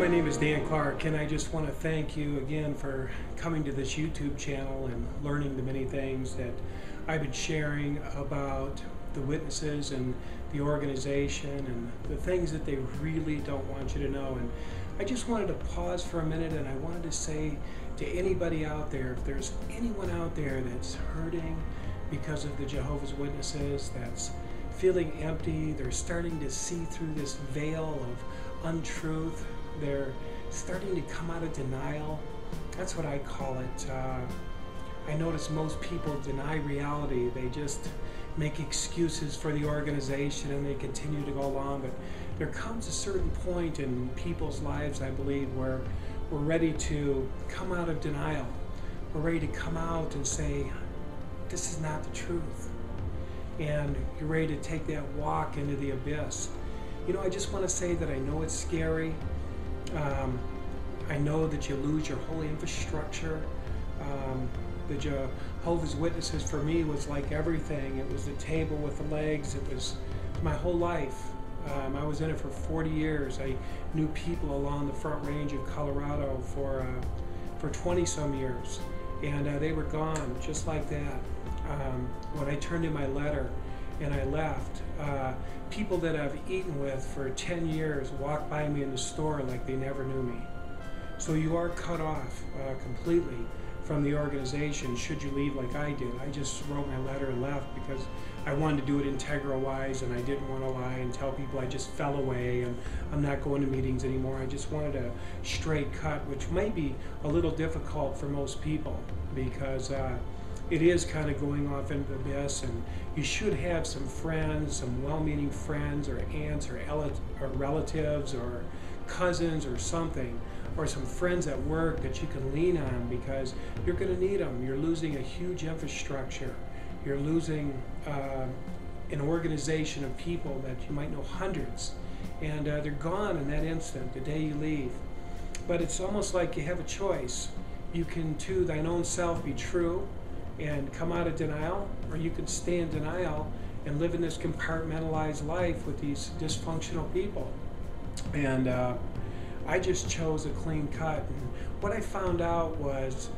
my name is Dan Clark, and I just want to thank you again for coming to this YouTube channel and learning the many things that I've been sharing about the witnesses and the organization and the things that they really don't want you to know. And I just wanted to pause for a minute, and I wanted to say to anybody out there, if there's anyone out there that's hurting because of the Jehovah's Witnesses, that's feeling empty, they're starting to see through this veil of untruth, they're starting to come out of denial. That's what I call it. I notice most people deny reality. They just make excuses for the organization and they continue to go along. But there comes a certain point in people's lives, I believe, where we're ready to come out of denial. We're ready to come out and say, this is not the truth. And you're ready to take that walk into the abyss. You know, I just want to say that I know it's scary. I know that you lose your whole infrastructure. The Jehovah's Witnesses for me was like everything. It was the table with the legs. It was my whole life. I was in it for 40 years. I knew people along the Front Range of Colorado for 20 some years. And they were gone just like that. When I turned in my letter and I left, people that I've eaten with for 10 years walked by me in the store like they never knew me. So you are cut off completely from the organization should you leave like I did. I just wrote my letter and left because I wanted to do it integral-wise, and I didn't want to lie and tell people I just fell away and I'm not going to meetings anymore. I just wanted a straight cut, which might be a little difficult for most people because it is kind of going off into the abyss, and you should have some friends, some well-meaning friends or aunts or relatives or cousins or something, or some friends at work that you can lean on because you're going to need them. You're losing a huge infrastructure. You're losing an organization of people that you might know hundreds, and they're gone in that instant, the day you leave. But it's almost like you have a choice. You can, to thine own self, be true and come out of denial, or you can stay in denial and live in this compartmentalized life with these dysfunctional people. And I just chose a clean cut. And what I found out was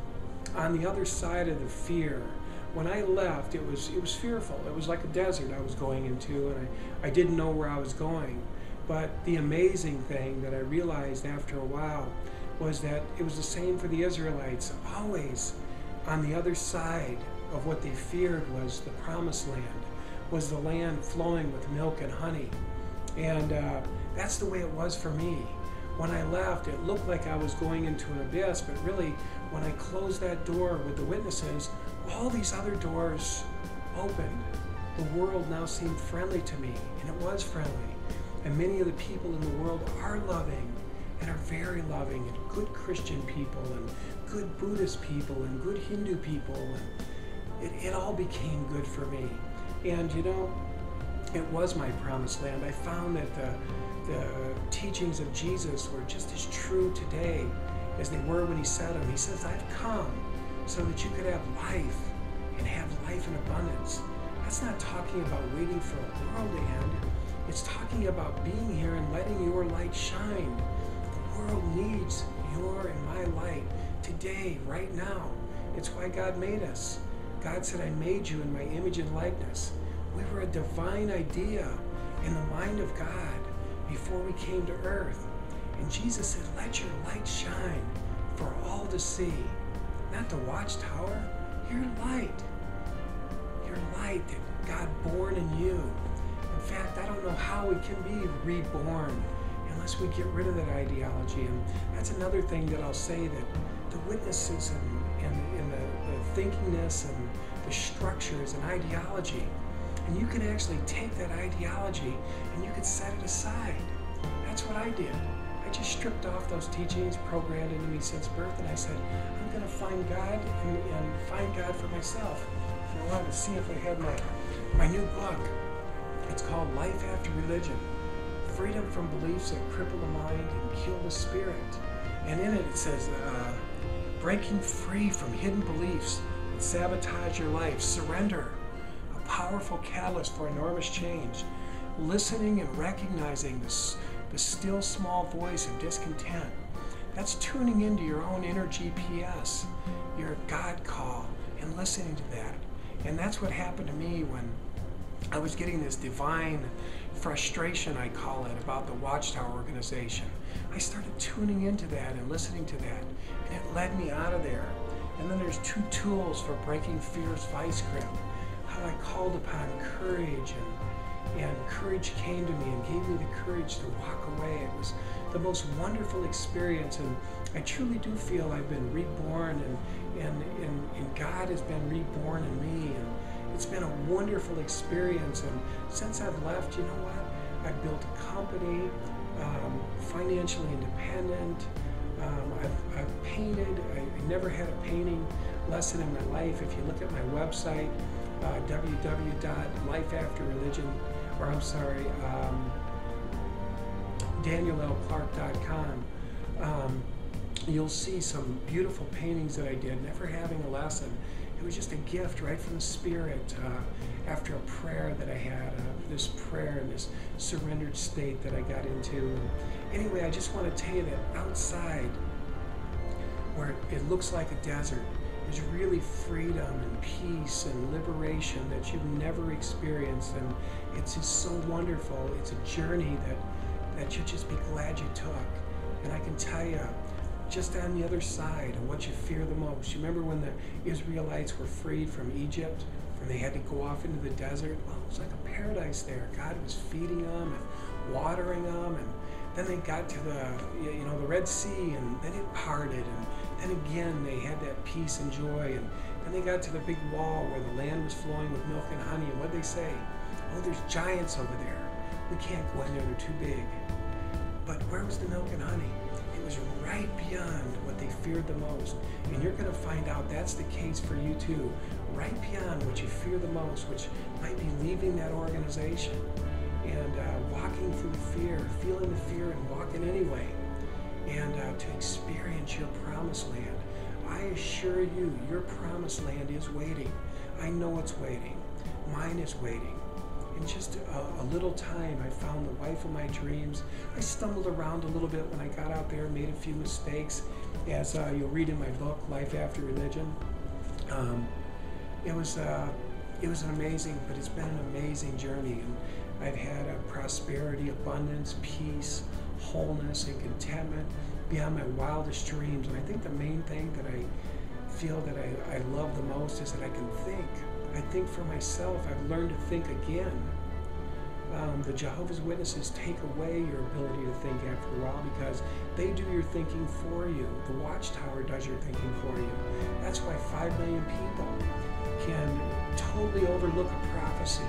on the other side of the fear, when I left, it was fearful. It was like a desert I was going into, and I didn't know where I was going. But the amazing thing that I realized after a while was that it was the same for the Israelites. Always on the other side of what they feared was the promised land, was the land flowing with milk and honey. And that's the way it was for me. When I left, it looked like I was going into an abyss, but really, when I closed that door with the witnesses, all these other doors opened. The world now seemed friendly to me, and it was friendly. And many of the people in the world are loving, and are very loving, and good Christian people, and good Buddhist people, and good Hindu people, and it all became good for me. And you know, it was my promised land. I found that the teachings of Jesus were just as true today as they were when he said them. He says, I've come so that you could have life and have life in abundance. That's not talking about waiting for a world to end. It's talking about being here and letting your light shine. The world needs your and my light today, right now. It's why God made us. God said, I made you in my image and likeness. We were a divine idea in the mind of God before we came to earth. And Jesus said, let your light shine for all to see. Not the Watchtower, your light. Your light that God born in you. In fact, I don't know how we can be reborn unless we get rid of that ideology. And that's another thing that I'll say, that the witnesses and the thinkingness and the structure is an ideology. And you can actually take that ideology and you can set it aside. That's what I did. I just stripped off those teachings programmed into me since birth, and I said, I'm going to find God and find God for myself. And I wanted to see if I had my new book. It's called Life After Religion, Freedom from Beliefs That Cripple the Mind and Kill the Spirit. And in it says, breaking free from hidden beliefs that sabotage your life, surrender, a powerful catalyst for enormous change, listening and recognizing the still small voice of discontent. That's tuning into your own inner GPS, your God call, and listening to that. And that's what happened to me when I was getting this divine frustration, I call it, about the Watchtower organization. I started tuning into that and listening to that, and it led me out of there. And then there's 2 tools for breaking fear's vice grip. How I called upon courage, and courage came to me and gave me the courage to walk away. It was the most wonderful experience, and I truly do feel I've been reborn, and God has been reborn in me, and it's been a wonderful experience. And since I've left, you know what? I've built a company, financially independent. I've painted. I never had a painting lesson in my life. If you look at my website, www.lifeafterreligion, or I'm sorry, DanielLClark.com, you'll see some beautiful paintings that I did, never having a lesson. It was just a gift right from the Spirit after a prayer that I had, this prayer and this surrendered state that I got into. Anyway, I just want to tell you that outside, where it looks like a desert, there's really freedom and peace and liberation that you've never experienced, and it's just so wonderful. It's a journey that you'll just be glad you took. And I can tell you, just on the other side of what you fear the most. You remember when the Israelites were freed from Egypt, and they had to go off into the desert? Well, it was like a paradise there. God was feeding them and watering them, and then they got to the Red Sea, and then it parted, and then again they had that peace and joy, and then they got to the big wall where the land was flowing with milk and honey, and what'd they say? Oh, there's giants over there. We can't go in there, they're too big. But where was the milk and honey? It was right beyond what they feared the most. And you're going to find out that's the case for you too. Right beyond what you fear the most, which might be leaving that organization and walking through the fear, feeling the fear and walking anyway, and to experience your promised land. I assure you, your promised land is waiting. I know it's waiting. Mine is waiting. In just a little time, I found the wife of my dreams. I stumbled around a little bit when I got out there, made a few mistakes, as you'll read in my book, Life After Religion. It was an amazing, but it's been an amazing journey. And I've had a prosperity, abundance, peace, wholeness, and contentment beyond my wildest dreams. And I think the main thing that I feel that I love the most is that I can think. I think for myself. I've learned to think again. The Jehovah's Witnesses take away your ability to think after a while because they do your thinking for you. The Watchtower does your thinking for you. That's why 5 million people can totally overlook a prophecy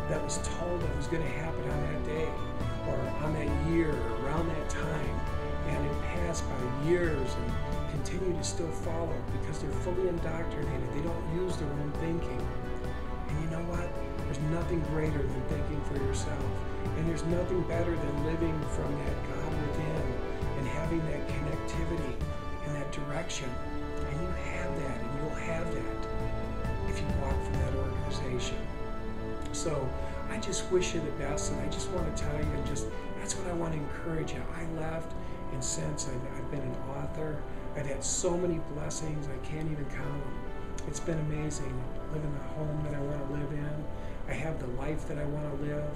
that was told that was going to happen on that day or on that year or around that time, and it passed by years and continue to still follow because they're fully indoctrinated. They don't use their own thinking. And you know what? There's nothing greater than thinking for yourself. And there's nothing better than living from that God within and having that connectivity in that direction. And you have that, and you'll have that if you walk from that organization. So I just wish you the best, and I just want to tell you, and just that's what I want to encourage you. I left, and since I've been an author, I've had so many blessings, I can't even count them. It's been amazing. I live in the home that I want to live in. I have the life that I want to live.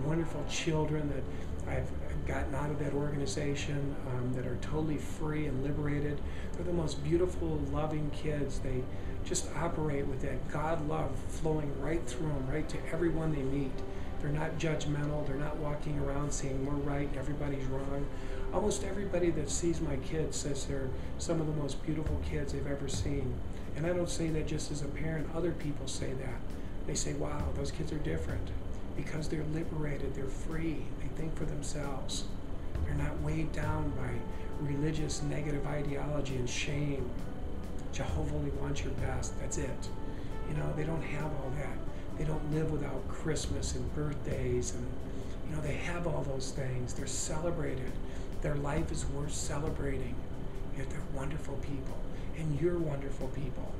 Wonderful children that I've gotten out of that organization that are totally free and liberated. They're the most beautiful, loving kids. They just operate with that God love flowing right through them, right to everyone they meet. They're not judgmental. They're not walking around saying we're right and everybody's wrong. Almost everybody that sees my kids says they're some of the most beautiful kids they've ever seen. And I don't say that just as a parent. Other people say that. They say, wow, those kids are different because they're liberated, they're free, they think for themselves. They're not weighed down by religious negative ideology and shame. Jehovah only wants your best, that's it. You know, they don't have all that. They don't live without Christmas and birthdays, and you know, they have all those things. They're celebrated. Their life is worth celebrating. Yet they're wonderful people, and you're wonderful people.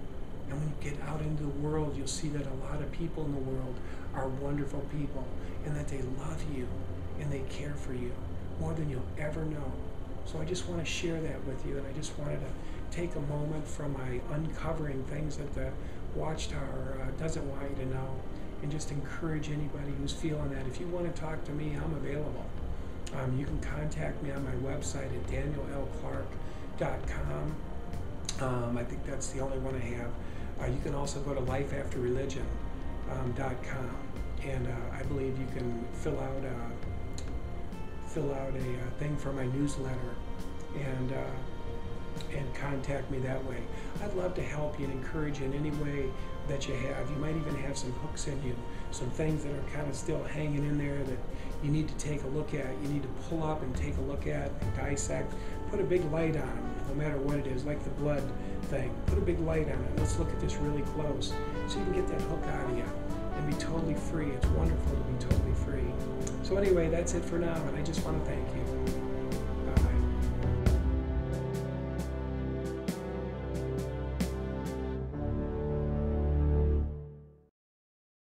And when you get out into the world, you'll see that a lot of people in the world are wonderful people, and that they love you and they care for you. more than you'll ever know. So I just want to share that with you, and I just wanted to take a moment from my uncovering things that the Watchtower doesn't want you to know, and just encourage anybody who's feeling that. If you want to talk to me, I'm available. You can contact me on my website at daniellclark.com. I think that's the only one I have. You can also go to lifeafterreligion.com, and I believe you can fill out a thing for my newsletter and contact me that way. I'd love to help you and encourage you in any way that you have. You might even have some hooks in you, some things that are kind of still hanging in there that you need to take a look at. You need to pull up and take a look at and dissect. Put a big light on them, no matter what it is, like the blood thing. Put a big light on it. Let's look at this really close so you can get that hook out of you and be totally free. It's wonderful to be totally free. So anyway, that's it for now, and I just want to thank you.